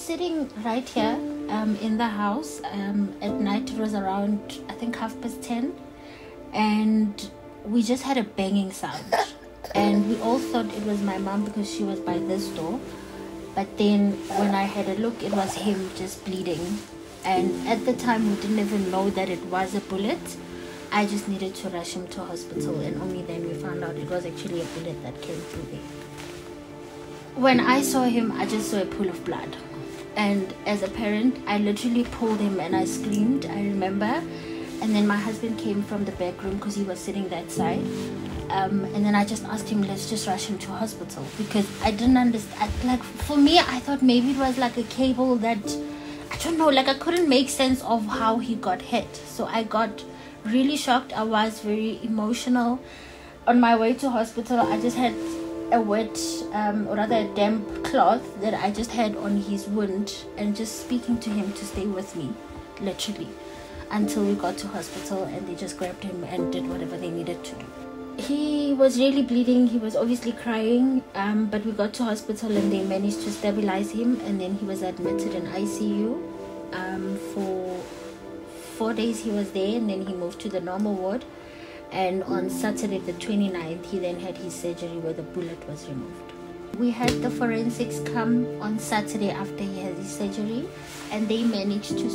sitting right here in the house. At night it was around, I think, 10:30, and we just had a banging sound. And we all thought it was my mom because she was by this door. But then when I had a look, it was him just bleeding. And at the time, we didn't even know that it was a bullet. I just needed to rush him to hospital, and only then we found out it was actually a bullet that came through there. When I saw him, I just saw a pool of blood. And as a parent, I literally pulled him and I screamed, I remember. And then my husband came from the back room because he was sitting that side. And then I just asked him, let's just rush him to hospital, because I didn't understand. Like, for me, I thought maybe it was like a cable that, I don't know, like I couldn't make sense of how he got hit. So I got really shocked. I was very emotional. On my way to hospital, I just had a wet, or rather a damp cloth that I just had on his wound, and just speaking to him to stay with me, literally, until we got to hospital, and they just grabbed him and did whatever they needed to do. He was really bleeding. He was obviously crying, but we got to hospital and they managed to stabilize him, and then he was admitted in ICU. For 4 days he was there, and then he moved to the normal ward. And on Saturday the 29th, he then had his surgery where the bullet was removed. We had the forensics come on Saturday after he had his surgery, and they managed to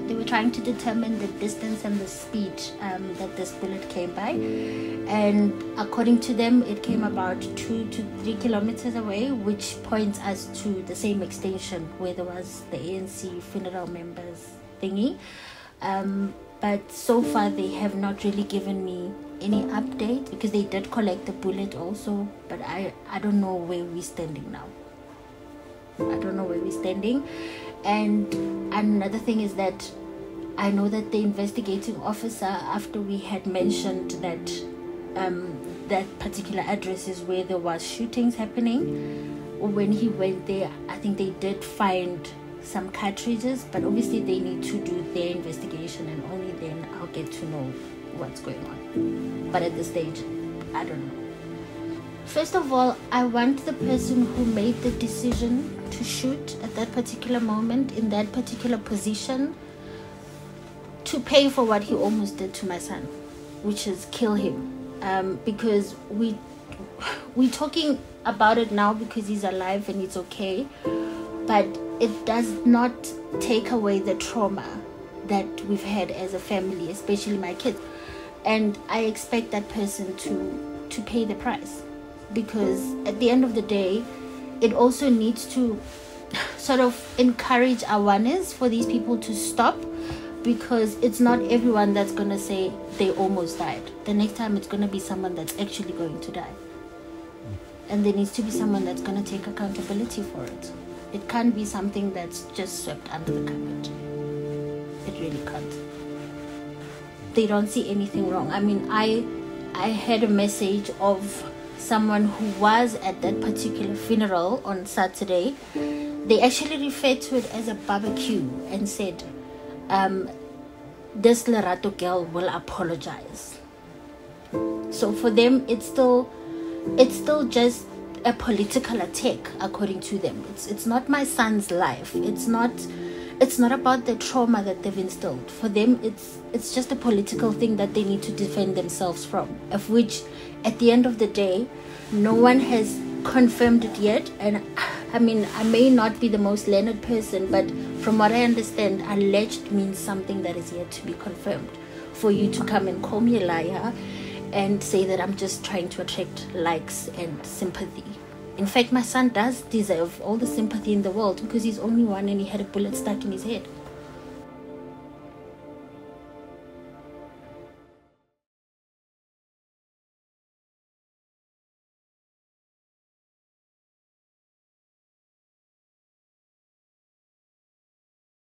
they were trying to determine the distance and the speed that this bullet came by. And according to them, it came about 2 to 3 kilometers away, which points us to the same extension where there was the ANC funeral members thingy. But so far they have not really given me any update, because they did collect the bullet also, but I don't know where we're standing now. I don't know where we're standing. And another thing is that I know that the investigating officer, after we had mentioned that that particular address is where there was shootings happening, when he went there, I think they did find some cartridges, but obviously they need to do their investigation, and only then I'll get to know what's going on. But at this stage, I don't know. First of all, I want the person who made the decision to shoot at that particular moment, in that particular position, to pay for what he almost did to my son, which is kill him. Because we're talking about it now because he's alive and it's okay, but it does not take away the trauma that we've had as a family, especially my kids. And I expect that person to pay the price, because at the end of the day, it also needs to sort of encourage awareness for these people to stop, because it's not everyone that's going to say they almost died. The next time it's going to be someone that's actually going to die. And there needs to be someone that's going to take accountability for it. It can't be something that's just swept under the carpet. It really can't. They don't see anything wrong. I mean, I had a message of someone who was at that particular funeral on Saturday. They actually referred to it as a barbecue and said, this Lerato girl will apologize. So for them, it's still just a political attack, according to them. It's not my son's life. It's not about the trauma that they've instilled. For them, it's just a political thing that they need to defend themselves from, of which at the end of the day, no one has confirmed it yet. And I mean, I may not be the most learned person, but from what I understand, alleged means something that is yet to be confirmed. For you to come and call me a liar and say that I'm just trying to attract likes and sympathy. In fact, my son does deserve all the sympathy in the world, because he's only one and he had a bullet stuck in his head.